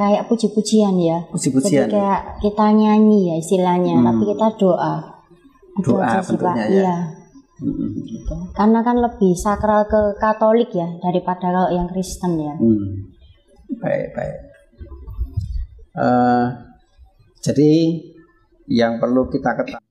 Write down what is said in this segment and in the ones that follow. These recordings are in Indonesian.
kayak puji-pujian ya. Puji-pujian. Jadi kayak kita nyanyi ya istilahnya, tapi kita doa. Itu Doa aja sih, Pak. bentuknya ya. Iya. Gitu. Karena kan lebih sakral ke Katolik ya daripada kalau yang Kristen ya. Baik. Jadi yang perlu kita ketahui,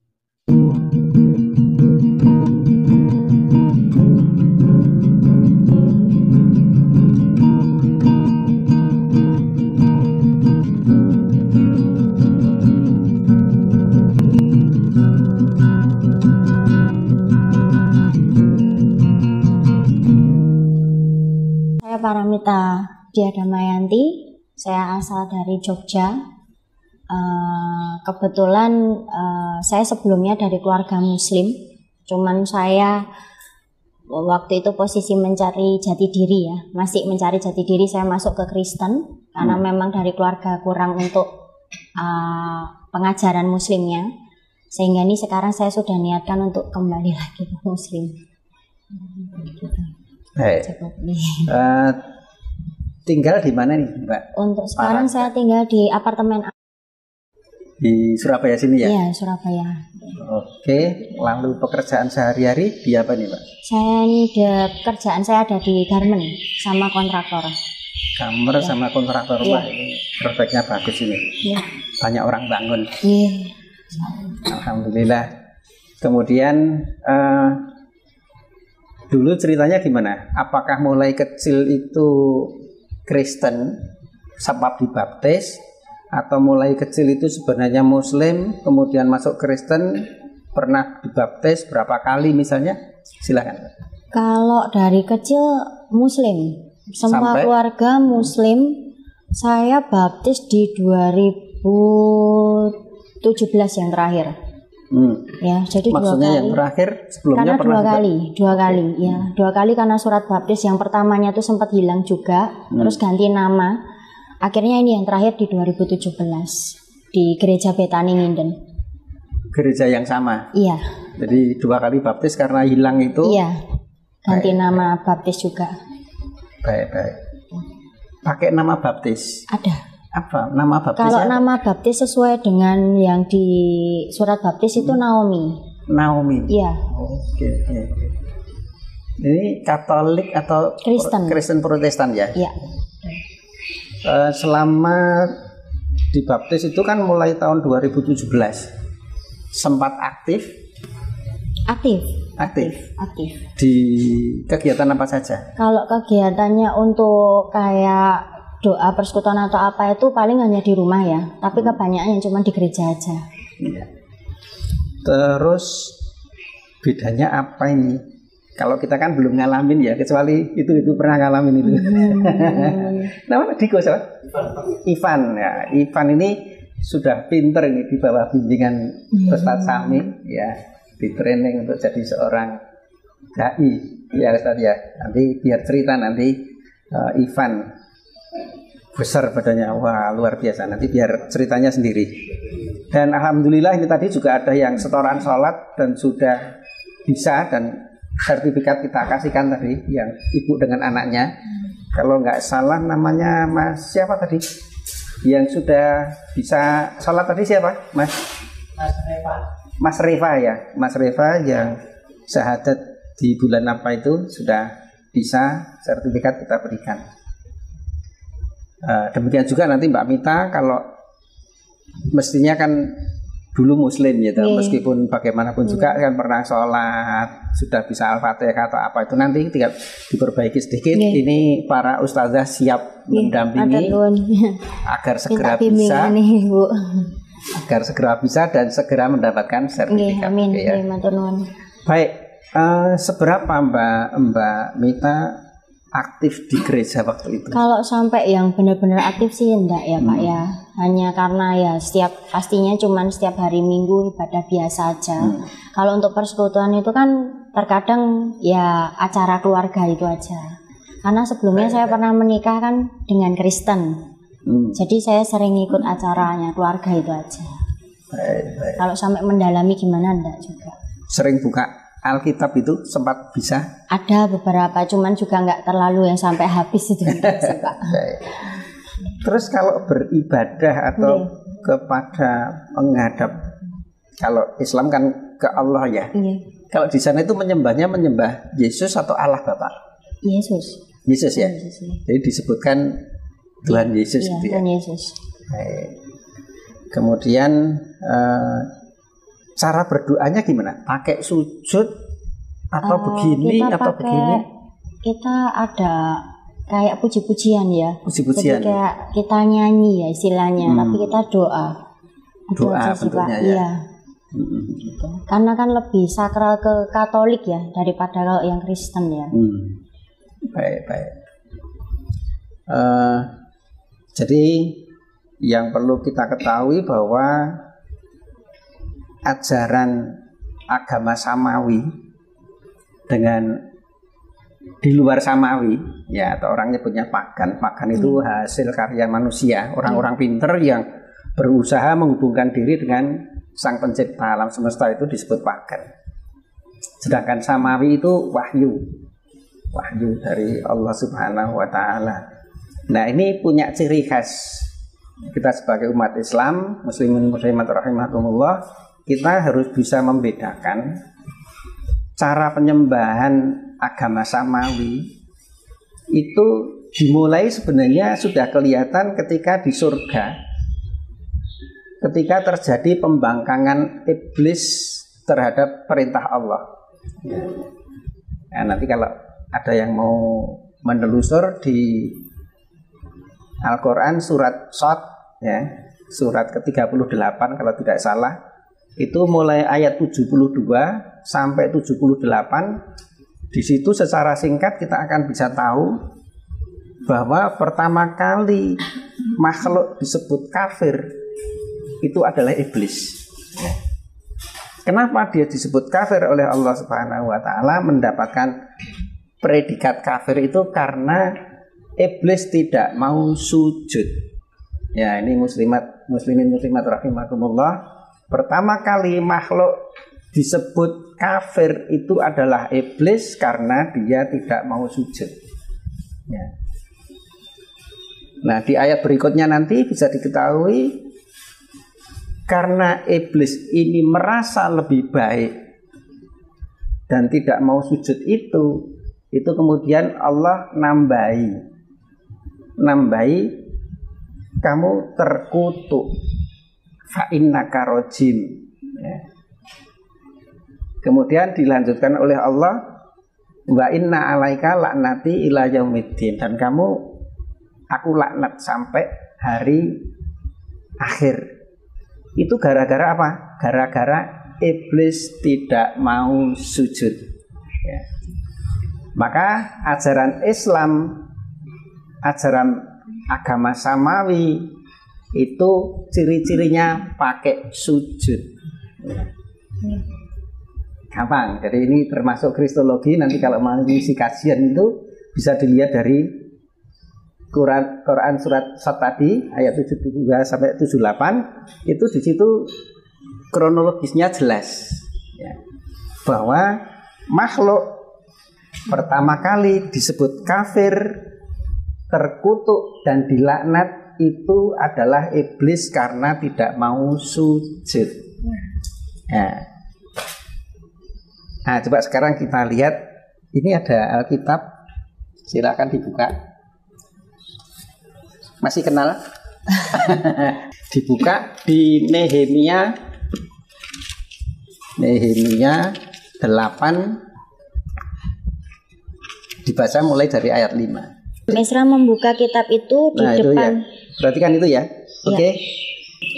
Paramita Dia Damayanti, saya asal dari Jogja. Kebetulan saya sebelumnya dari keluarga Muslim, cuman saya waktu itu posisi mencari jati diri ya, masih mencari jati diri. Saya masuk ke Kristen karena memang dari keluarga kurang untuk pengajaran Muslimnya, sehingga ini sekarang saya sudah niatkan untuk kembali lagi ke Muslim. Gitu. Tinggal di mana nih, Mbak? Untuk sekarang saya tinggal di apartemen di Surabaya sini ya? Iya, Surabaya. Oke, lalu pekerjaan sehari-hari di apa nih, Mbak? Pekerjaan saya ada di garmen sama kontraktor. Kamar ya. Sama kontraktor, Mbak. Ini prospeknya bagus ini. Ya. Banyak orang bangun. Iya. Alhamdulillah. Kemudian dulu ceritanya gimana? Apakah mulai kecil itu Kristen sebab dibaptis, atau mulai kecil itu sebenarnya Muslim kemudian masuk Kristen, pernah dibaptis berapa kali misalnya? Silakan. Kalau dari kecil Muslim, semua keluarga Muslim. Saya baptis di 2017 yang terakhir. Ya, jadi maksudnya 2 kali. Yang terakhir sebelumnya karena dua kali ya, 2 kali karena surat baptis yang pertamanya itu sempat hilang juga, terus ganti nama. Akhirnya ini yang terakhir di 2017 di gereja Betani Nginden. Gereja yang sama. Iya. Jadi 2 kali baptis karena hilang itu. Iya. Ganti nama baptis juga. Baik. Pakai nama baptis. Ada. Apa nama baptis? Kalau nama baptis sesuai dengan yang di surat baptis itu Naomi. Iya. Oke. Ini Katolik atau Kristen Protestan ya? Iya. Selama dibaptis itu kan mulai tahun 2017. Sempat aktif? Aktif. Di kegiatan apa saja? Kalau kegiatannya untuk kayak doa persekutuan atau apa itu paling hanya di rumah ya, tapi kebanyakan yang cuma di gereja aja. Iya. Terus bedanya apa ini? Kalau kita kan belum ngalamin ya, kecuali itu pernah ngalamin itu. Namanya Diko siapa? Ivan ya. Ivan ini sudah pinter ini di bawah bimbingan Ustadz Sami ya, di training untuk jadi seorang dai ya Ustadz ya. Nanti biar cerita nanti Ivan besar badannya, wah luar biasa, nanti biar ceritanya sendiri. Dan alhamdulillah ini tadi juga ada yang setoran sholat dan sudah bisa, dan sertifikat kita kasihkan tadi yang ibu dengan anaknya. Kalau nggak salah namanya Mas siapa tadi yang sudah bisa sholat tadi, siapa Mas Reva ya, Mas Reva yang syahadat di bulan apa itu sudah bisa, sertifikat kita berikan. Demikian juga nanti Mbak Mita, kalau mestinya kan dulu Muslim gitu, meskipun bagaimanapun juga kan pernah sholat, sudah bisa Al-Fatihah atau apa itu, nanti tinggal diperbaiki sedikit. Ini para ustazah siap mendampingi agar segera bisa nih, Bu. Agar segera bisa dan segera mendapatkan sertifikat. Amin. Ya. Baik, seberapa Mbak Mita aktif di gereja waktu itu? Kalau sampai yang benar-benar aktif sih enggak ya Pak ya, hanya karena ya pastinya cuman setiap hari Minggu ibadah biasa aja. Kalau untuk persekutuan itu kan terkadang ya acara keluarga itu aja, karena sebelumnya saya pernah menikah kan dengan Kristen, jadi saya sering ikut acaranya keluarga itu aja. Baik. Kalau sampai mendalami gimana enggak juga. Sering buka Alkitab itu sempat bisa? Ada beberapa, cuman juga nggak terlalu yang sampai habis itu sih Pak. Terus kalau beribadah atau kepada menghadap, kalau Islam kan ke Allah ya. Kalau di sana itu menyembah Yesus atau Allah Bapa? Yesus. Yesus ya. Jadi disebutkan Tuhan Yesus ya, gitu ya. Tuhan Yesus. Kemudian cara berdoanya gimana? Pakai sujud atau begini atau begini? Kita ada kayak puji-pujian ya. Puji-pujian. Jadi kayak kita nyanyi ya istilahnya, tapi kita doa. Doa bentuknya ya. Iya. Gitu. Karena kan lebih sakral ke Katolik ya daripada kalau yang Kristen ya. Baik. Jadi yang perlu kita ketahui bahwa ajaran agama samawi dengan di luar samawi ya, atau orang nyebutnya pagan itu hasil karya manusia, orang-orang pinter yang berusaha menghubungkan diri dengan sang pencipta alam semesta, itu disebut pagan. Sedangkan samawi itu wahyu dari Allah Subhanahu wa taala. Nah, ini punya ciri khas. Kita sebagai umat Islam, muslimin muslimat rahimakumullah, kita harus bisa membedakan cara penyembahan agama samawi itu dimulai sebenarnya sudah kelihatan ketika di surga, ketika terjadi pembangkangan iblis terhadap perintah Allah. Nah, nanti kalau ada yang mau menelusur di Al-Quran surat Shad ya, surat ke-38 kalau tidak salah, itu mulai ayat 72 sampai 78. Di situ secara singkat kita akan bisa tahu bahwa pertama kali makhluk disebut kafir itu adalah iblis. Kenapa dia disebut kafir oleh Allah Subhanahu wa taala, mendapatkan predikat kafir itu karena iblis tidak mau sujud. Ya, ini muslimin muslimat rahimakumullah. Pertama kali makhluk disebut kafir itu adalah iblis karena dia tidak mau sujud. Ya. Nah, di ayat berikutnya nanti bisa diketahui karena iblis ini merasa lebih baik dan tidak mau sujud itu kemudian Allah nambahi kamu terkutuk, fa innaka rajim. Ya. Kemudian dilanjutkan oleh Allah, wa inna alaika laknati ila yaumiddin, dan aku laknat sampai hari akhir. Itu gara-gara apa? Gara-gara iblis tidak mau sujud. Ya. Maka ajaran Islam, ajaran agama samawi itu ciri-cirinya pakai sujud. Ya. Gampang. Jadi ini termasuk kristologi. Nanti kalau mau isi kajian itu bisa dilihat dari Quran surat Shad tadi ayat 72 sampai 78. Itu di situ kronologisnya jelas ya, bahwa makhluk pertama kali disebut kafir, terkutuk dan dilaknat itu adalah iblis karena tidak mau sujud. Nah, coba sekarang kita lihat, ini ada Alkitab, silakan dibuka. Masih kenal? Dibuka di Nehemia 8, dibaca mulai dari ayat 5. Ezra membuka kitab itu di depan. Itu ya. Perhatikan itu ya. Oke.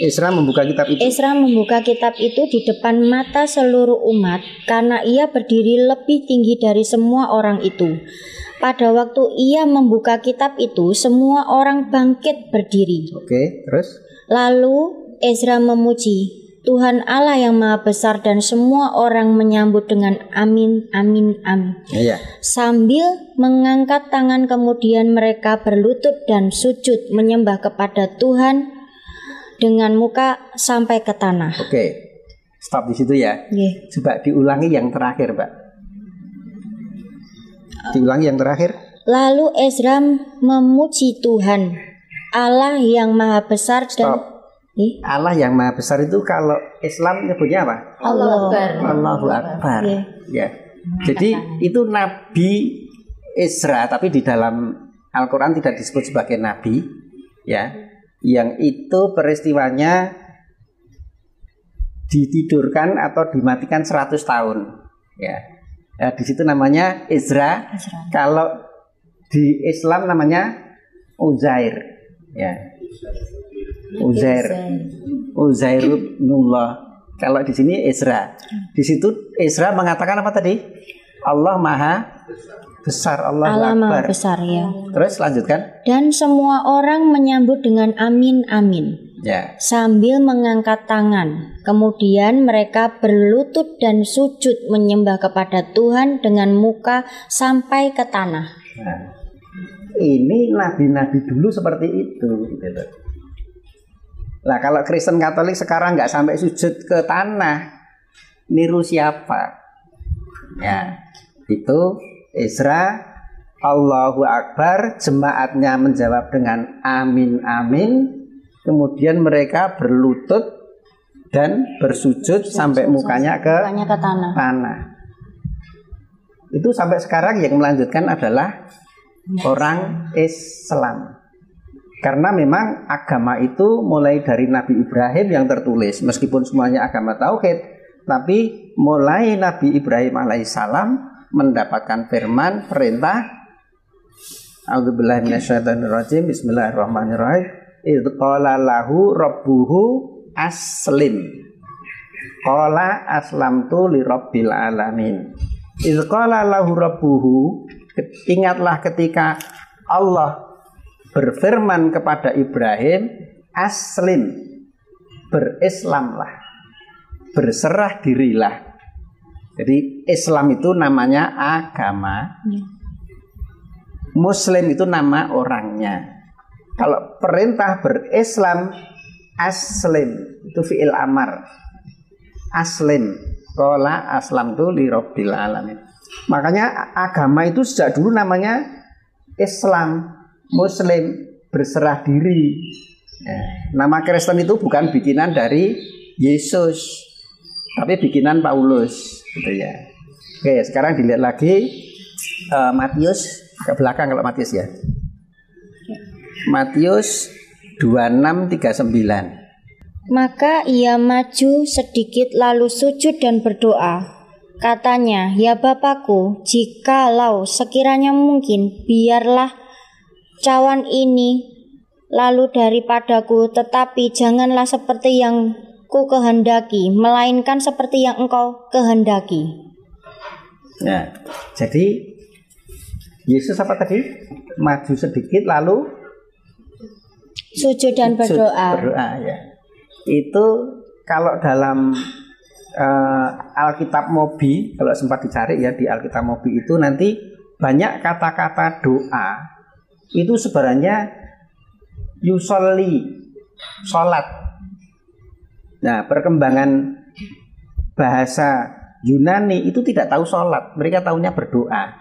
Ezra membuka kitab itu. Ezra membuka kitab itu di depan mata seluruh umat karena ia berdiri lebih tinggi dari semua orang itu. Pada waktu ia membuka kitab itu, semua orang bangkit berdiri. Oke, terus? Lalu Ezra memuji Tuhan Allah yang Maha Besar dan semua orang menyambut dengan amin, amin, amin. Iya. Sambil mengangkat tangan kemudian mereka berlutut dan sujud menyembah kepada Tuhan dengan muka sampai ke tanah. Oke, stop di situ ya. Coba diulangi yang terakhir, Mbak. Diulangi yang terakhir. Lalu Ezra memuji Tuhan Allah yang maha besar dan Stop. Allah yang maha besar itu kalau Islam nyebutnya apa? Allah. Allahu Akbar. Iya. Ya. Jadi itu Nabi Isra, tapi di dalam Al-Quran tidak disebut sebagai Nabi, ya. Yang itu peristiwanya ditidurkan atau dimatikan 100 tahun, ya. Di situ namanya Isra. Kalau di Islam namanya Uzair, ya. Uzairullah. Kalau di sini Isra. Di situ Isra mengatakan apa tadi? Allah maha besar, Allah maha Akbar. besar, ya. Terus lanjutkan. Dan semua orang menyambut dengan amin amin, Ya. sambil mengangkat tangan. Kemudian mereka berlutut dan sujud menyembah kepada Tuhan dengan muka sampai ke tanah. Nah, ini nabi-nabi dulu seperti itu, gitu loh. Lah kalau Kristen Katolik sekarang nggak sampai sujud ke tanah, niru siapa? Ya, itu Isra, Allahu Akbar, jemaatnya menjawab dengan amin amin, kemudian mereka berlutut dan bersujud sampai mukanya ke tanah. Itu sampai sekarang yang melanjutkan adalah orang Islam. Karena memang agama itu mulai dari Nabi Ibrahim yang tertulis, meskipun semuanya agama tauhid, tapi mulai Nabi Ibrahim alaihissalam mendapatkan firman perintah, A'udzubillahi minasyaitonirrajim, bismillahirrahmanirrahim, idz qala lahu rabbuhu aslim. Qala aslamtu lirabbil alamin. Idz qala lahu rabbuhu, ingatlah ketika Allah berfirman kepada Ibrahim, aslim, berislamlah, berserah dirilah. Jadi Islam itu namanya agama, Muslim itu nama orangnya. Kalau perintah berislam, aslim, itu fi'il amar. Aslim, qala aslamtu lirabbil alamin. Makanya agama itu sejak dulu namanya Islam, Muslim, berserah diri. Nama Kristen itu bukan bikinan dari Yesus, tapi bikinan Paulus, gitu ya. Oke, sekarang dilihat lagi Matius ke belakang kalau Matius ya. Matius 26:39. Maka ia maju sedikit lalu sujud dan berdoa. Katanya, ya Bapakku, jikalau sekiranya mungkin, biarlah cawan ini lalu daripadaku, tetapi janganlah seperti yang ku kehendaki, melainkan seperti yang engkau kehendaki. Nah, jadi Yesus apa tadi? Maju sedikit lalu sujud dan berdoa. Ya. Itu kalau dalam Alkitab Mobi, kalau sempat dicari ya di Alkitab Mobi itu nanti banyak kata-kata doa. Itu sebenarnya yusolli, sholat. Nah, perkembangan bahasa Yunani itu tidak tahu sholat, mereka tahunya berdoa.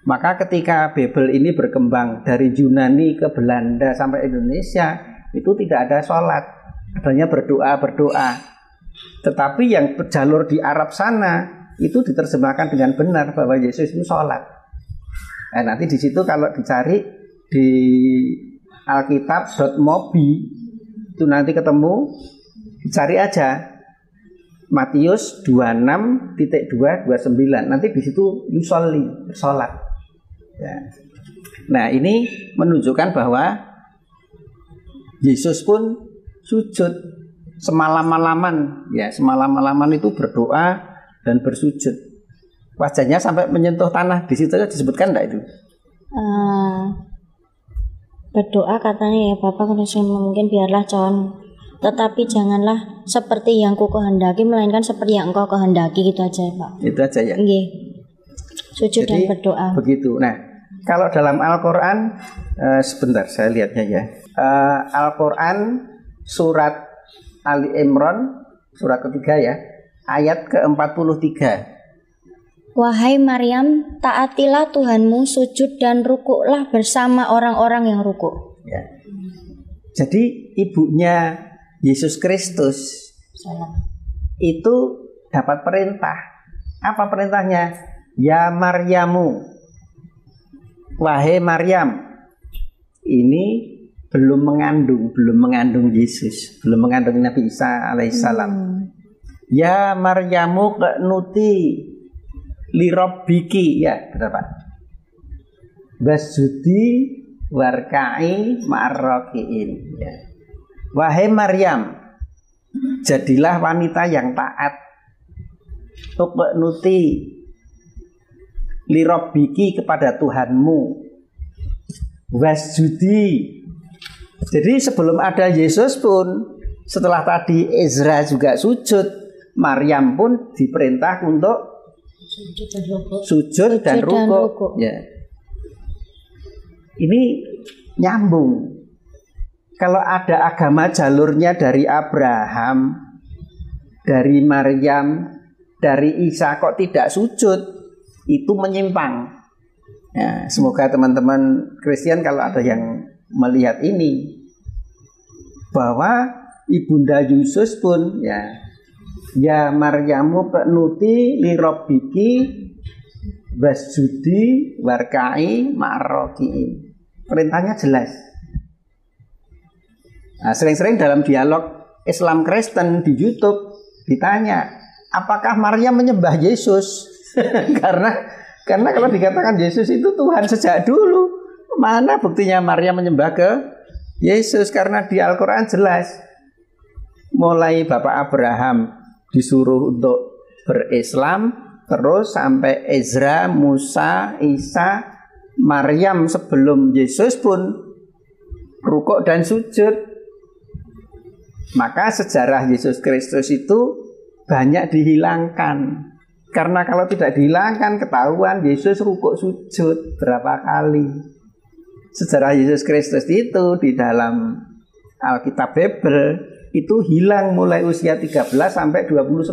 Maka ketika Bible ini berkembang dari Yunani ke Belanda sampai Indonesia, itu tidak ada sholat, adanya berdoa. Tetapi yang jalur di Arab sana itu diterjemahkan dengan benar bahwa Yesus itu sholat. Nah, nanti di situ kalau dicari di alkitab.mobi itu nanti ketemu, cari aja Matius 26.229, nanti di situ yusolli, sholat ya. Nah, ini menunjukkan bahwa Yesus pun sujud semalam-malaman ya, semalam-malaman itu berdoa dan bersujud, wajahnya sampai menyentuh tanah. Di situ disebutkan enggak itu? Berdoa katanya, ya Bapak, mungkin biarlah cawan, tetapi janganlah seperti yang ku kehendaki, melainkan seperti yang engkau kehendaki, gitu aja Pak. Itu aja ya. Nggih. Sujud dan berdoa. Begitu. Nah, kalau dalam Al-Quran, sebentar saya lihatnya ya. Al-Quran surat Ali Imran, surat ketiga ya, ayat ke-43. Wahai Maryam, taatilah Tuhanmu, sujud dan rukuklah bersama orang-orang yang rukuk. Ya. Jadi ibunya Yesus Kristus itu dapat perintah. Apa perintahnya? Ya Maryamu, wahai Maryam. Ini belum mengandung Yesus, belum mengandung Nabi Isa alaihissalam. Ya Maryamu qnuti li rabbiki, ya benar Pak. Wasjudi warka'i ma'arrakiin, ya. Wahai Maryam, jadilah wanita yang taat. Qnuti li rabbiki, kepada Tuhanmu. Wasjudi. Jadi sebelum ada Yesus pun, setelah tadi Ezra juga sujud, Maryam pun diperintah untuk sujud dan rukuk. Ya. Ini nyambung. Kalau ada agama jalurnya dari Abraham, dari Maryam, dari Isa, kok tidak sujud, itu menyimpang. Ya, semoga teman-teman Kristen kalau ada yang melihat ini, bahwa ibunda Yesus pun ya Maryamu qnuti li rabbiki wasjudi warka'i ma'arrakiin. Perintahnya jelas. Nah, sering-sering dalam dialog Islam Kristen di YouTube ditanya, apakah Maryam menyembah Yesus? karena kalau dikatakan Yesus itu Tuhan sejak dulu, mana buktinya Maryam menyembah ke Yesus? Karena di Al-Quran jelas, mulai Bapak Abraham disuruh untuk berislam, terus sampai Ezra, Musa, Isa, Maryam sebelum Yesus pun rukuk dan sujud. Maka sejarah Yesus Kristus itu banyak dihilangkan. Karena kalau tidak dihilangkan, ketahuan Yesus rukuk sujud berapa kali. Sejarah Yesus Kristus itu di dalam Alkitab Bible itu hilang mulai usia 13 sampai 29.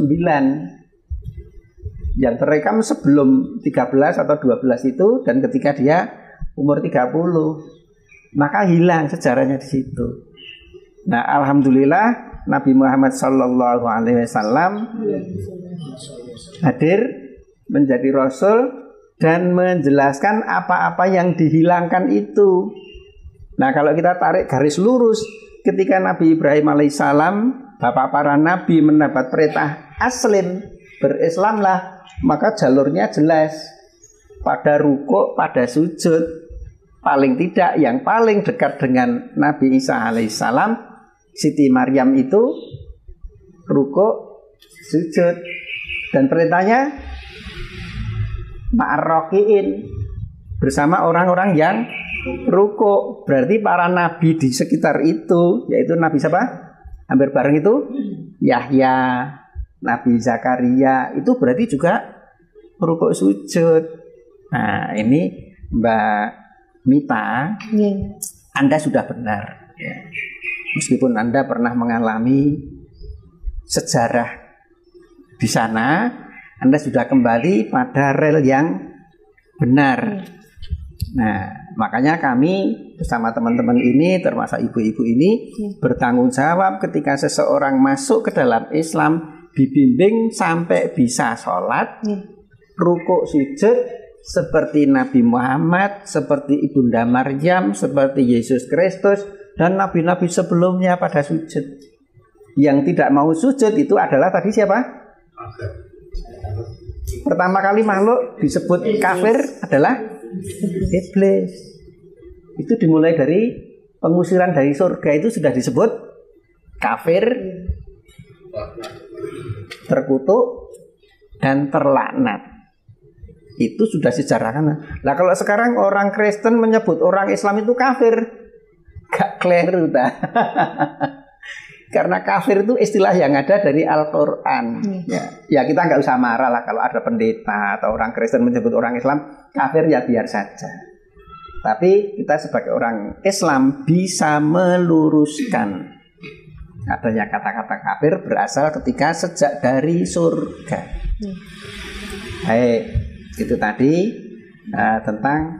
Yang terekam sebelum 13 atau 12 itu, dan ketika dia umur 30, maka hilang sejarahnya di situ. Nah, alhamdulillah Nabi Muhammad sallallahu alaihi wasallam hadir menjadi rasul dan menjelaskan apa-apa yang dihilangkan itu. Nah, kalau kita tarik garis lurus, ketika Nabi Ibrahim alaihissalam, bapak para nabi, mendapat perintah aslim, berislamlah, maka jalurnya jelas. Pada rukuk, pada sujud, paling tidak yang paling dekat dengan Nabi Isa alaihissalam, Siti Maryam itu rukuk, sujud, dan perintahnya ma'arrakiin, bersama orang-orang yang rukuk. Berarti para nabi di sekitar itu, yaitu Nabi siapa? Hampir bareng itu Yahya, Nabi Zakaria, itu berarti juga rukuk sujud. Nah, ini Mbak Mita, Anda sudah benar, ya. Meskipun Anda pernah mengalami sejarah di sana, Anda sudah kembali pada rel yang benar. Nah, makanya kami bersama teman-teman ini, termasuk ibu-ibu ini, bertanggung jawab ketika seseorang masuk ke dalam Islam, dibimbing sampai bisa sholat, rukuk sujud seperti Nabi Muhammad, seperti Ibunda Maryam, seperti Yesus Kristus, dan nabi-nabi sebelumnya pada sujud. Yang tidak mau sujud itu adalah tadi siapa? Pertama kali makhluk disebut kafir adalah iblis. Itu dimulai dari pengusiran dari surga, itu sudah disebut kafir, terkutuk, dan terlaknat. Itu sudah sejarahnya. Nah, kalau sekarang orang Kristen menyebut orang Islam itu kafir, gak keliru dah. Karena kafir itu istilah yang ada dari Al-Quran. Ya kita nggak usah marah lah kalau ada pendeta atau orang Kristen menyebut orang Islam kafir, ya biar saja. Tapi kita sebagai orang Islam bisa meluruskan adanya kata-kata kafir berasal ketika sejak dari surga. Baik, itu tadi tentang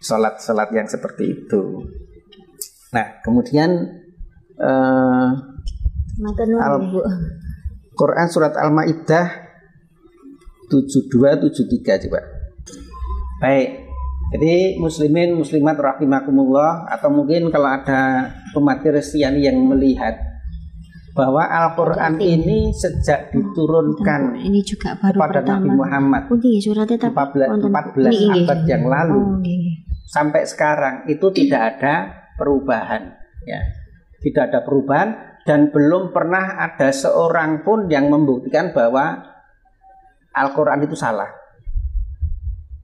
sholat-sholat yang seperti itu. Nah, kemudian Matur nuwun, Bu. Quran surat Al-Maidah 72-73 coba. Baik. Jadi muslimin muslimat rahimakumullah, atau mungkin kalau ada umat Kristiani yang melihat bahwa Al-Quran ini sejak diturunkan ini juga baru kepada Nabi Muhammad 14 abad yang lalu sampai sekarang itu tidak ada perubahan, ya. Tidak ada perubahan, dan belum pernah ada seorang pun yang membuktikan bahwa Al-Quran itu salah.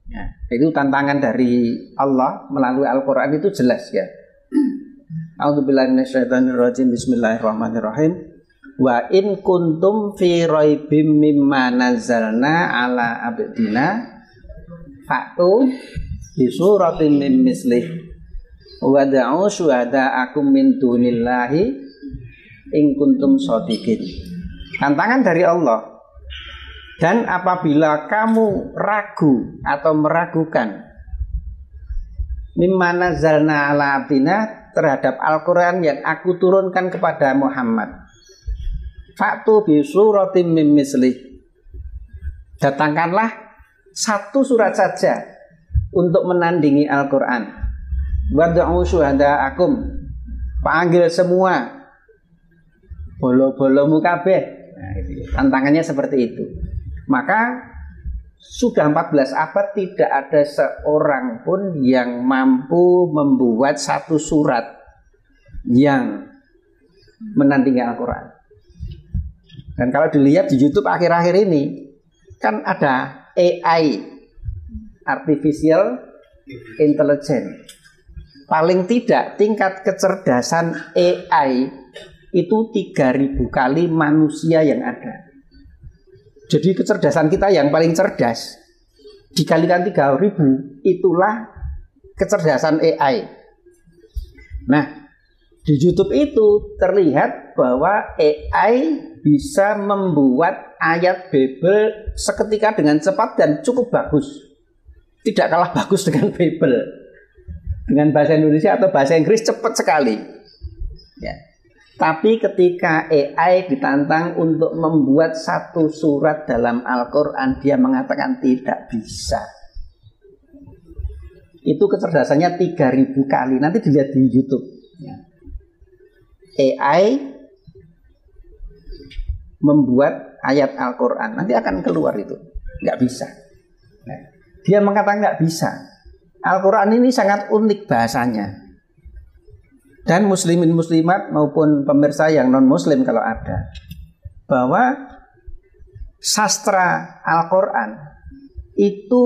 Ya, itu tantangan dari Allah melalui Al-Quran itu jelas, ya. A'udzubillahi minasyaitonirrajim. Bismillahirrahmanirrahim. Wa in kuntum fi raibim mimma nazzalna ala abdina fa'tu bi suratin min mislih wa da'u syuhada'akum min dunillahi in kuntum shadiqin. Tantangan dari Allah. Dan apabila kamu ragu atau meragukan mimma nazzalna ala abdina, terhadap Al-Quran yang aku turunkan kepada Muhammad, fa'tu bi suratin min mislih, datangkanlah satu surat saja untuk menandingi Al-Quran. Wad'u syuhada'akum, panggil semua bolo-bolomu kabeh. Nah, tantangannya seperti itu. Maka sudah 14 abad tidak ada seorang pun yang mampu membuat satu surat yang menandingi Al-Quran. Dan kalau dilihat di YouTube akhir-akhir ini kan ada AI, Artificial Intelligence. Paling tidak tingkat kecerdasan AI itu 3000 kali manusia yang ada. Jadi kecerdasan kita yang paling cerdas dikalikan 3000, itulah kecerdasan AI. Nah, di YouTube itu terlihat bahwa AI bisa membuat ayat Bible seketika dengan cepat dan cukup bagus. Tidak kalah bagus dengan Bible. Dengan bahasa Indonesia atau bahasa Inggris cepat sekali. Ya. Tapi ketika AI ditantang untuk membuat satu surat dalam Al-Quran, dia mengatakan tidak bisa. Itu kecerdasannya 3000 kali. Nanti dilihat di YouTube. AI membuat ayat Al-Quran, nanti akan keluar itu. Nggak bisa. Dia mengatakan nggak bisa. Al-Quran ini sangat unik bahasanya. Dan muslimin muslimat maupun pemirsa yang non muslim kalau ada, bahwa sastra Al-Quran itu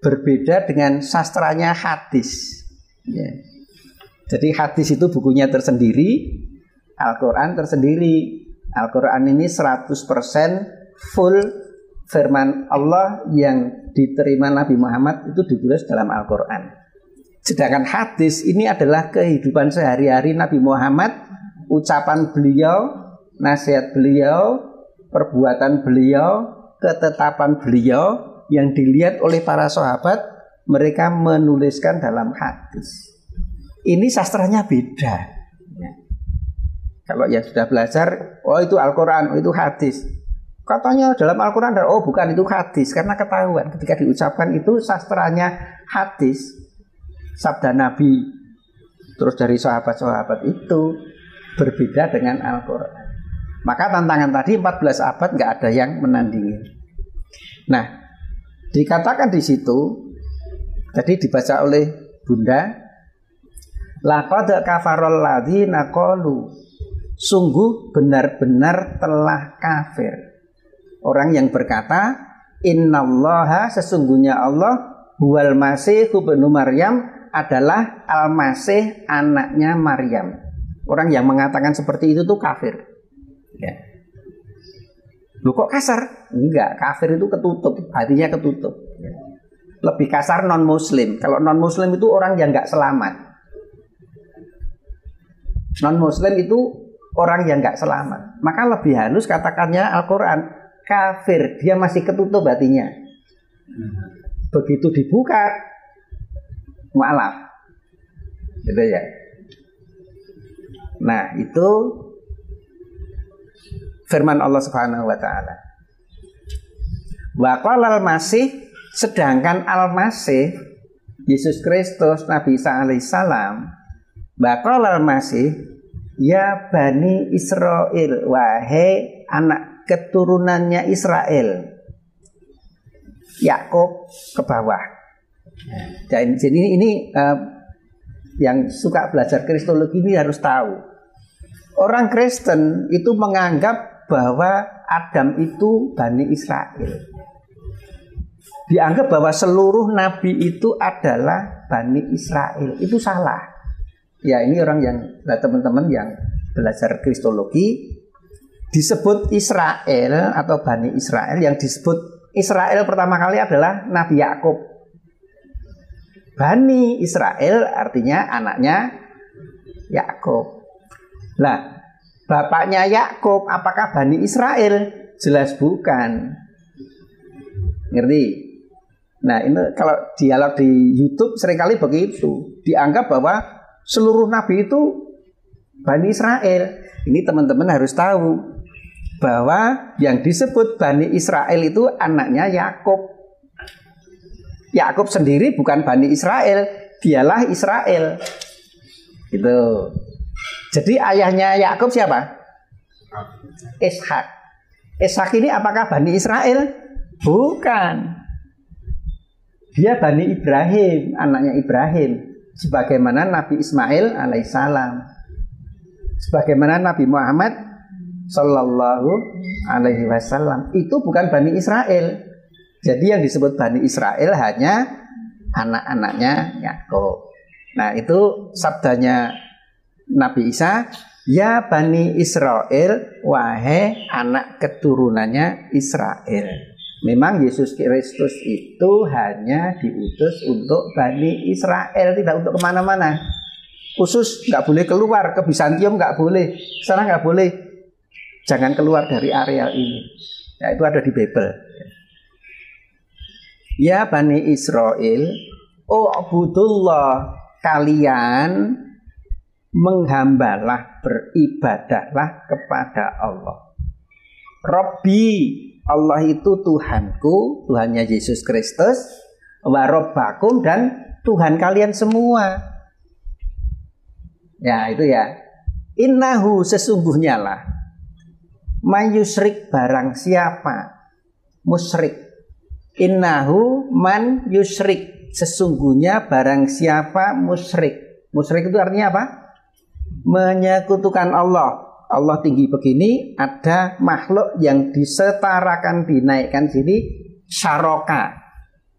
berbeda dengan sastranya hadis, ya. Jadi hadis itu bukunya tersendiri, Al-Quran tersendiri. Al-Quran ini 100% full firman Allah yang diterima Nabi Muhammad itu ditulis dalam Al-Quran. Sedangkan hadis ini adalah kehidupan sehari-hari Nabi Muhammad, ucapan beliau, nasihat beliau, perbuatan beliau, ketetapan beliau yang dilihat oleh para sahabat, mereka menuliskan dalam hadis. Ini sastranya beda. Ya. Kalau yang sudah belajar, oh itu Al-Quran, oh itu hadis. Katanya dalam Al-Quran, oh bukan, itu hadis. Karena ketahuan ketika diucapkan itu sastranya hadis, sabda Nabi, terus dari sahabat-sahabat itu berbeda dengan Al-Quran. Maka tantangan tadi 14 abad nggak ada yang menandingi. Nah, dikatakan di situ, tadi dibaca oleh Bunda, laqad kafarol ladzina qalu, sungguh benar-benar telah kafir orang yang berkata, innallaha, sesungguhnya Allah, huwal masih ibnu Maryam, adalah Al-Masih, anaknya Maryam. Orang yang mengatakan seperti itu tuh kafir. Ya. Loh kok kasar? Enggak, kafir itu ketutup, hatinya ketutup. Ya. Lebih kasar non-muslim. Kalau non-muslim itu orang yang enggak selamat. Non-muslim itu orang yang enggak selamat. Maka lebih halus katakannya Al-Quran, kafir, dia masih ketutup hatinya. Begitu dibuka, maaf, gitu ya. Nah, itu firman Allah Subhanahu wa taala. Wa qala al-Masih, sedangkan al-Masih Yesus Kristus Nabi Isa alaihissalam, wa qala al-Masih, ya Bani Israel, wahai anak keturunannya Israel. Yakub ke bawah. Jadi ini yang suka belajar kristologi ini harus tahu. Orang Kristen itu menganggap bahwa Adam itu Bani Israel. Dianggap bahwa seluruh nabi itu adalah Bani Israel. Itu salah. Ya, ini orang yang teman-teman yang belajar kristologi disebut Israel atau Bani Israel. Yang disebut Israel pertama kali adalah Nabi Yakub. Bani Israel artinya anaknya Yakub. Lah, bapaknya Yakub apakah Bani Israel? Jelas bukan. Ngerti? Nah, ini kalau dialog di YouTube seringkali begitu. Dianggap bahwa seluruh nabi itu Bani Israel. Ini teman-teman harus tahu bahwa yang disebut Bani Israel itu anaknya Yakub. Yakub sendiri bukan Bani Israel, dialah Israel. Gitu. Jadi ayahnya Yakub siapa? Ishak. Ishak ini apakah Bani Israel? Bukan. Dia Bani Ibrahim, anaknya Ibrahim. Sebagaimana Nabi Ismail alaihissalam. Sebagaimana Nabi Muhammad Sallallahu alaihi wasallam. Itu bukan Bani Israel. Jadi yang disebut Bani Israel hanya anak-anaknya Yakub. Nah, itu sabdanya Nabi Isa, ya Bani Israel, wahai anak keturunannya Israel. Memang Yesus Kristus itu hanya diutus untuk Bani Israel, tidak untuk kemana-mana. Khusus nggak boleh keluar ke Bizantium, nggak boleh, sana nggak boleh. Jangan keluar dari areal ini. Ya, itu ada di Bible. Ya Bani Israel, Ubudullah, kalian menghambalah, beribadahlah kepada Allah. Robbi, Allah itu Tuhanku, Tuhannya Yesus Kristus, wa Robbakum, dan Tuhan kalian semua. Ya, itu ya. Innahu, sesungguhnya lah, mayusrik, barang siapa musyrik. Innahu man yusrik, sesungguhnya barang siapa musyrik. Musyrik itu artinya apa? Menyekutukan Allah. Allah tinggi begini, ada makhluk yang disetarakan, dinaikkan sini, syaraka,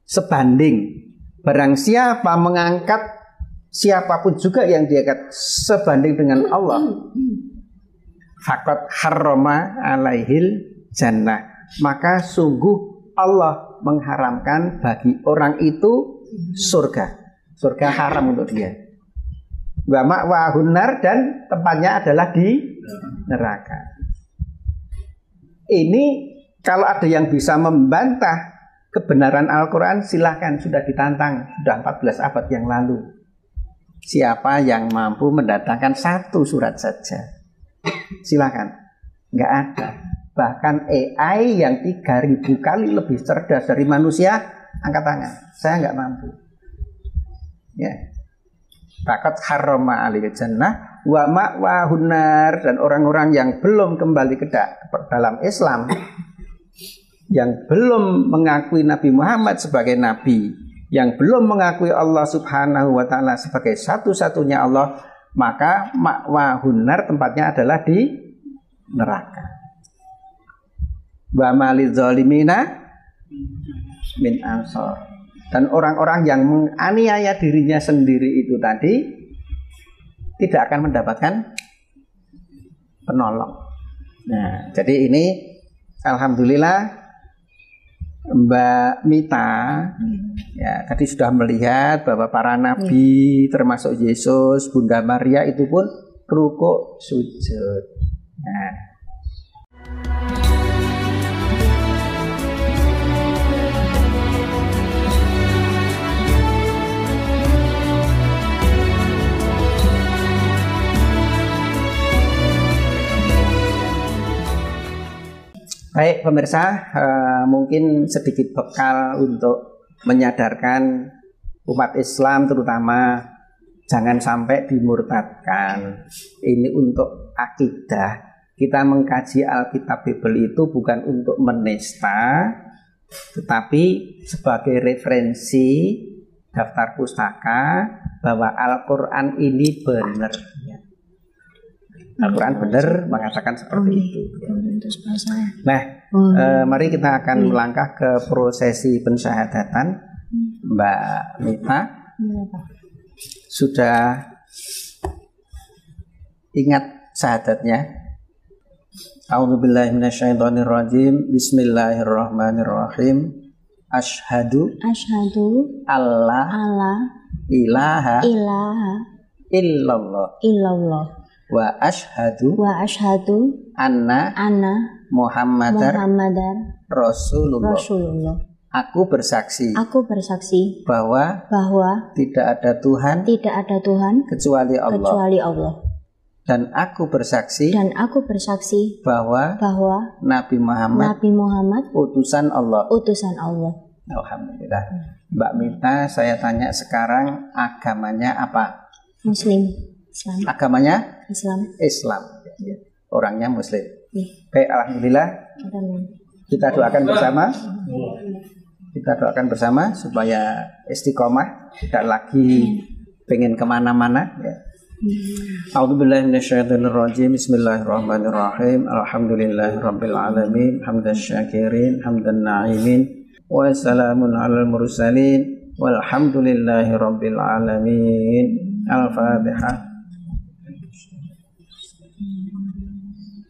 sebanding. Barang siapa mengangkat siapapun juga yang diangkat sebanding dengan Allah, faqad harrama alaihil jannah, maka sungguh Allah mengharamkan bagi orang itu surga. Surga haram untuk dia. Wa ma'wahun nar, dan tempatnya adalah di neraka. Ini kalau ada yang bisa membantah kebenaran Al-Quran, silahkan, sudah ditantang, sudah 14 abad yang lalu. Siapa yang mampu mendatangkan satu surat saja? Silakan. Nggak ada. Bahkan AI yang 3000 kali lebih cerdas dari manusia, angkat tangan. Saya nggak mampu. Ya. Faqad harrama alaihi jannah wa ma'wahun nar, dan orang-orang yang belum kembali ke dalam Islam, yang belum mengakui Nabi Muhammad sebagai nabi, yang belum mengakui Allah Subhanahu wa taala sebagai satu-satunya Allah, maka ma'wahun nar, tempatnya adalah di neraka. Wa malidz zalimina min ansor, dan orang-orang yang menganiaya dirinya sendiri itu tadi tidak akan mendapatkan penolong. Nah, jadi ini alhamdulillah Mbak Mita ya tadi sudah melihat bahwa para nabi termasuk Yesus, Bunda Maria itu pun rukuk sujud. Nah, Baik pemirsa, mungkin sedikit bekal untuk menyadarkan umat Islam terutama jangan sampai dimurtadkan. Ini untuk akidah. Kita mengkaji Alkitab Bible itu bukan untuk menista, tetapi sebagai referensi daftar pustaka bahwa Al-Quran ini benar. Al-Quran benar mengatakan seperti itu. Nah, mari kita akan melangkah ke prosesi pensyahadatan. Mbak Mita sudah ingat syahadatnya? A'udzubillahi minasyaitonirrajim. Bismillahirrahmanirrahim. Asyhadu alla ilaha illallah wa asyhadu anna Muhammadar Rasulullah. Aku bersaksi bahwa tidak ada Tuhan kecuali Allah. Dan aku bersaksi bahwa Nabi Muhammad utusan Allah. Alhamdulillah. Mbak Mita, saya tanya sekarang agamanya apa? Muslim. Islam. Agamanya? Islam. Orangnya Muslim. Baik, alhamdulillah. Kita doakan bersama supaya istiqomah, tidak lagi pengen kemana-mana. Ya. A'udzubillahi minasyaitonirrajim. Bismillahirrahmanirrahim. Alhamdulillahirabbil alamin. Hamdasy syakirin, hamdan na'imin. Wa salamun 'alal mursalin. Walhamdulillahirabbil alamin. Al-Fatihah.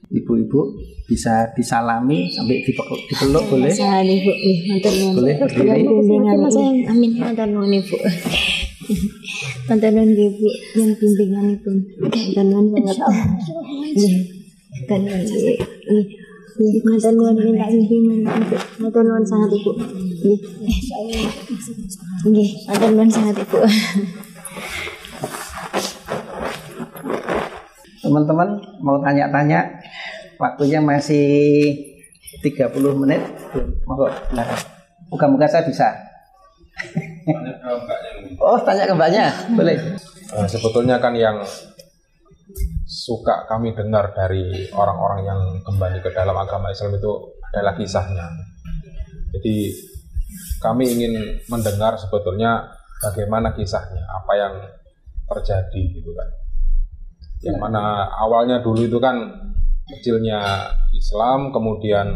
Ibu-ibu bisa disalami sampai dipeluk boleh? Boleh berdiri. Amin. Matur nuwun Ibu. Matur nuwun Ibu yang bimbingan pun. Matur nuwun banget. Matur nuwun minta bimbingan. Matur nuwun sangat Ibu. Nggih, matur nuwun sangat Ibu. Teman-teman mau tanya-tanya, waktunya masih 30 menit. Monggo, silakan. Moga-moga saya bisa. Oh, tanya ke mbaknya, boleh. Sebetulnya kan yang suka kami dengar dari orang-orang yang kembali ke dalam agama Islam itu adalah kisahnya. Jadi kami ingin mendengar sebetulnya bagaimana kisahnya, apa yang terjadi gitu kan. Yang mana awalnya dulu itu kan kecilnya Islam, kemudian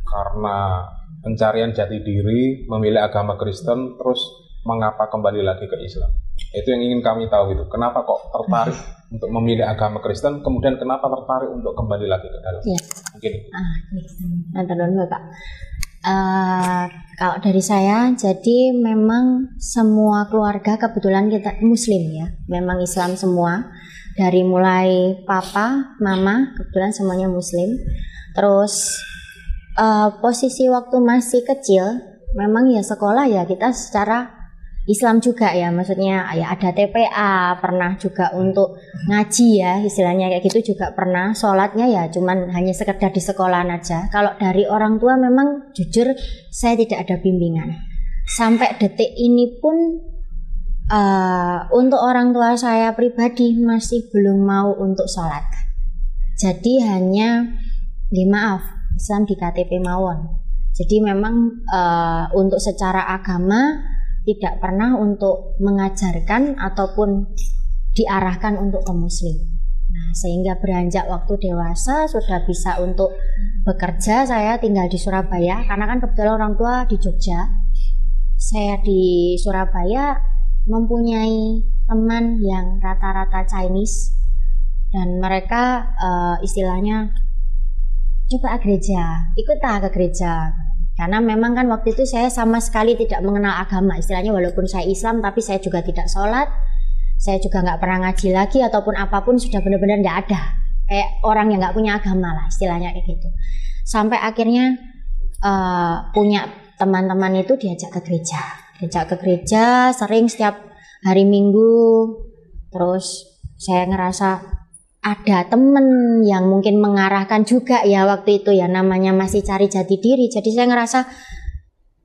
karena pencarian jati diri memilih agama Kristen, terus mengapa kembali lagi ke Islam. Itu yang ingin kami tahu itu. Kenapa kok tertarik untuk memilih agama Kristen, kemudian kenapa tertarik untuk kembali lagi ke dalam? Ya. Mungkin. Nanti dulu Pak. Kalau dari saya, jadi memang semua keluarga kebetulan kita Muslim ya, memang Islam semua. Dari mulai papa, mama, kebetulan semuanya Muslim. Terus posisi waktu masih kecil, memang ya sekolah ya kita secara Islam juga ya, maksudnya ya ada TPA, pernah juga untuk ngaji ya, istilahnya kayak gitu juga pernah. Sholatnya ya cuman hanya sekedar di sekolahan aja. Kalau dari orang tua memang jujur saya tidak ada bimbingan. Sampai detik ini pun untuk orang tua saya pribadi masih belum mau untuk sholat. Jadi hanya, maaf, Islam di KTP mawon. Jadi memang untuk secara agama tidak pernah untuk mengajarkan ataupun diarahkan untuk ke Muslim. Nah, sehingga beranjak waktu dewasa sudah bisa untuk bekerja. Saya tinggal di Surabaya karena kan kebetulan orang tua di Jogja. Saya di Surabaya mempunyai teman yang rata-rata Chinese dan mereka istilahnya coba gereja, ikutlah ke gereja. Karena memang kan waktu itu saya sama sekali tidak mengenal agama, istilahnya walaupun saya Islam tapi saya juga tidak sholat, saya juga nggak pernah ngaji lagi ataupun apapun, sudah benar-benar nggak ada, kayak orang yang nggak punya agama lah istilahnya kayak gitu. Sampai akhirnya punya teman-teman itu diajak ke gereja, sering setiap hari Minggu. Terus saya ngerasa ada temen yang mungkin mengarahkan juga ya waktu itu ya, namanya masih cari jati diri. Jadi saya ngerasa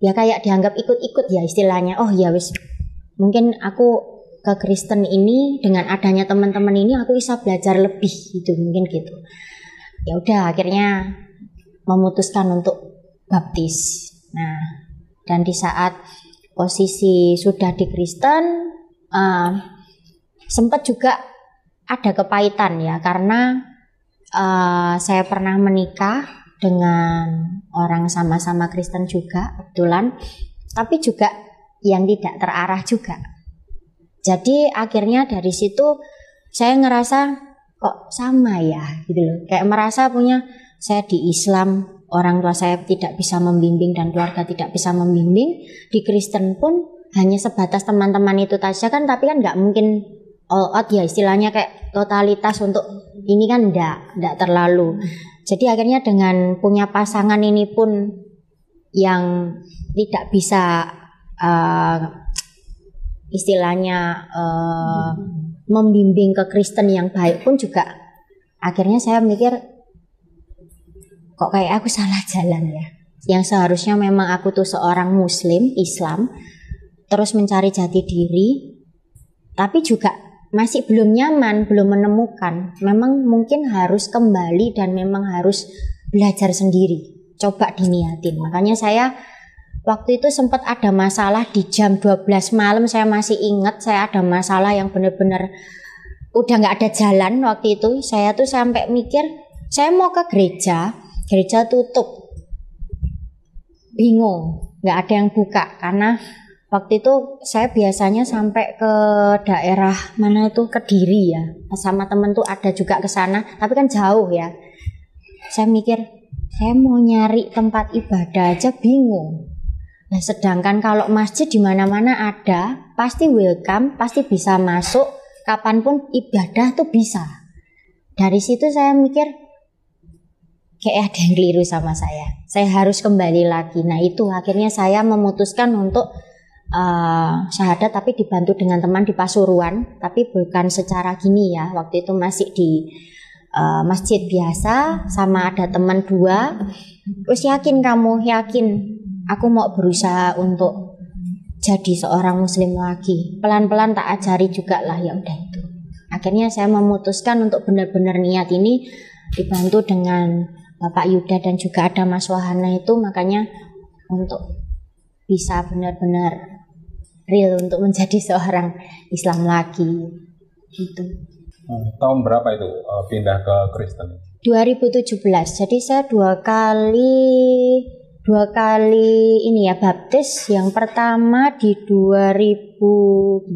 ya kayak dianggap ikut-ikut ya istilahnya. Oh ya wis, mungkin aku ke Kristen ini dengan adanya teman-teman ini aku bisa belajar lebih gitu, mungkin gitu. Ya udah akhirnya memutuskan untuk baptis. Nah, dan di saat posisi sudah di Kristen, sempat juga ada kepahitan ya, karena saya pernah menikah dengan orang sama-sama Kristen juga kebetulan, tapi juga yang tidak terarah juga. Jadi akhirnya dari situ saya ngerasa kok sama ya gitu loh, kayak merasa punya saya di Islam orang tua saya tidak bisa membimbing dan keluarga tidak bisa membimbing, di Kristen pun hanya sebatas teman-teman itu saja kan, tapi kan nggak mungkin all out ya istilahnya kayak totalitas untuk ini kan enggak terlalu. Jadi akhirnya dengan punya pasangan ini pun yang tidak bisa istilahnya membimbing ke Kristen yang baik pun juga akhirnya saya mikir kok kayak aku salah jalan ya. Yang seharusnya memang aku tuh seorang Muslim Islam terus mencari jati diri, tapi juga masih belum nyaman, belum menemukan. Memang mungkin harus kembali dan memang harus belajar sendiri. Coba diniatin. Makanya saya waktu itu sempat ada masalah di jam 12 malam, saya masih ingat saya ada masalah yang benar-benar udah nggak ada jalan waktu itu. Saya tuh sampai mikir, saya mau ke gereja tutup. Bingung, nggak ada yang buka karena waktu itu saya biasanya sampai ke daerah mana itu Kediri ya, sama temen tuh ada juga ke sana, tapi kan jauh ya. Saya mikir saya mau nyari tempat ibadah aja bingung. Nah, sedangkan kalau masjid di mana-mana ada, pasti welcome, pasti bisa masuk, kapanpun ibadah tuh bisa. Dari situ saya mikir kayak ada yang keliru sama saya. Saya harus kembali lagi. Nah itu akhirnya saya memutuskan untuk syahadat, tapi dibantu dengan teman di Pasuruan, tapi bukan secara gini ya. Waktu itu masih di masjid biasa, sama ada teman 2. Terus yakin kamu, yakin aku mau berusaha untuk jadi seorang Muslim lagi. Pelan-pelan tak ajari juga lah, ya udah itu. Akhirnya saya memutuskan untuk benar-benar niat ini, dibantu dengan Bapak Yuda dan juga ada Mas Wahana itu, makanya untuk bisa benar-benar real untuk menjadi seorang Islam lagi gitu. Tahun berapa itu pindah ke Kristen? 2017. Jadi saya dua kali ini ya baptis. Yang pertama di 2013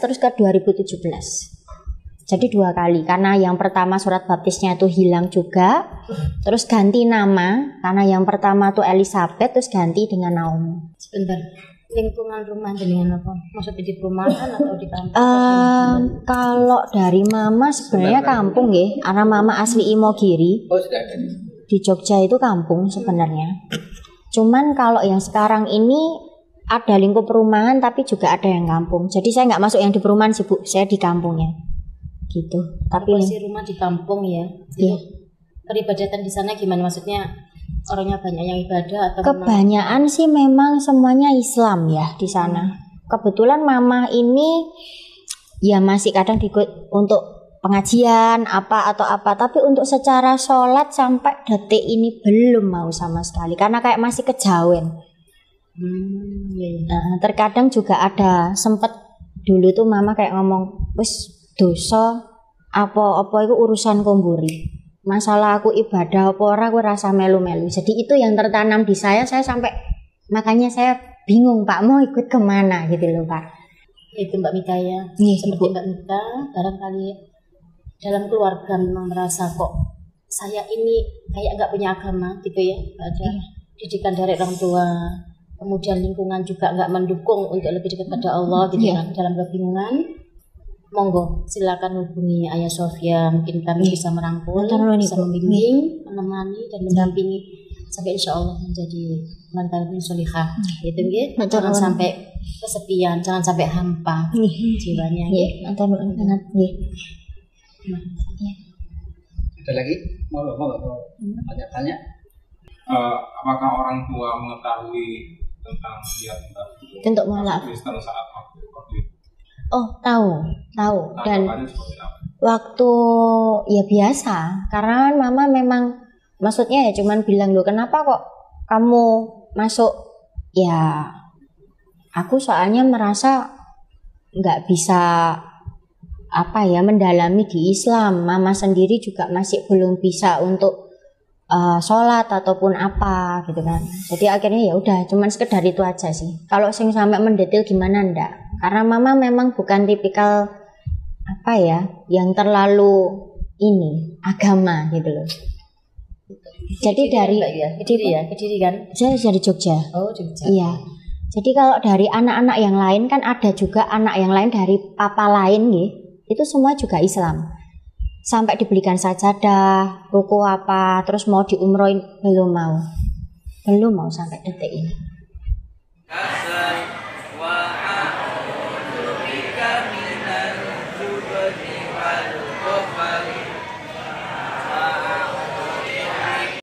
terus ke 2017. Jadi 2 kali, karena yang pertama surat baptisnya itu hilang juga, terus ganti nama, karena yang pertama tuh Elizabeth, terus ganti dengan Naomi. Sebentar, lingkungan rumah dengan apa? Maksudnya di perumahan atau di kampung? Kalau dari mama sebenarnya kampung ya, karena mama asli Imogiri. Oh sudah ada. Di Jogja itu kampung sebenarnya. Cuman kalau yang sekarang ini ada lingkup perumahan, tapi juga ada yang kampung. Jadi saya nggak masuk yang di perumahan sih Bu, saya di kampungnya. Gitu. Tapi masih rumah di kampung ya. Iya. Peribadatan di sana gimana, maksudnya orangnya banyak yang ibadah atau kebanyakan memang? Sih memang semuanya Islam ya di sana. Kebetulan mama ini ya masih kadang ikut untuk pengajian apa atau apa, tapi untuk secara sholat sampai detik ini belum mau sama sekali karena kayak masih kejawen. Iya. Nah, terkadang juga ada sempet dulu tuh mama kayak ngomong, wis dosa apa-apa itu urusan kumburi. Masalah aku ibadah apa ora aku rasa melu-melu. Jadi itu yang tertanam di saya sampai makanya saya bingung Pak mau ikut kemana gitu loh Pak. Itu Mbak Mita ya. Yes, seperti Mbak Mita barangkali dalam keluarga memang merasa kok saya ini kayak nggak punya agama gitu ya, ada didikan dari orang tua, kemudian lingkungan juga nggak mendukung untuk lebih dekat pada Allah gitu kan, dalam kebingungan. Monggo silakan hubungi Ayah Sofia, mungkin kami bisa merangkul, bisa membimbing, menemani dan mendampingi sampai insya Allah menjadi wanita yang solihah. Gitu nggih. Jangan sampai kesepian, jangan sampai hampa jiwanya. Nggih, matur nuwun banget nggih. Ada lagi? Mau tanya-tanya? Apakah orang tua mengetahui tentang dia Untuk menolak. Kristen saat waktu itu? Oh, tahu. Dan Tanggapannya seperti apa? waktu ya biasa, karena kan mama memang maksudnya ya cuman bilang, loh kenapa kok kamu masuk, ya aku soalnya merasa nggak bisa apa ya mendalami di Islam. Mama sendiri juga masih belum bisa untuk sholat ataupun apa gitu kan. Jadi akhirnya ya udah cuman sekedar itu aja sih. Kalau sing sampai mendetail gimana ndak, karena mama memang bukan tipikal apa ya yang terlalu ini agama gitu loh. Jadi dari Kediri kan? saya dari Jogja. Oh, Jogja. Iya. Jadi kalau dari anak-anak yang lain kan ada juga anak yang lain dari papa lain nih, itu semua juga Islam. Sampai dibelikan sajadah, ruku apa, terus mau diumrohin belum mau sampai detik ini. wa a'udzu bika minal jubni wal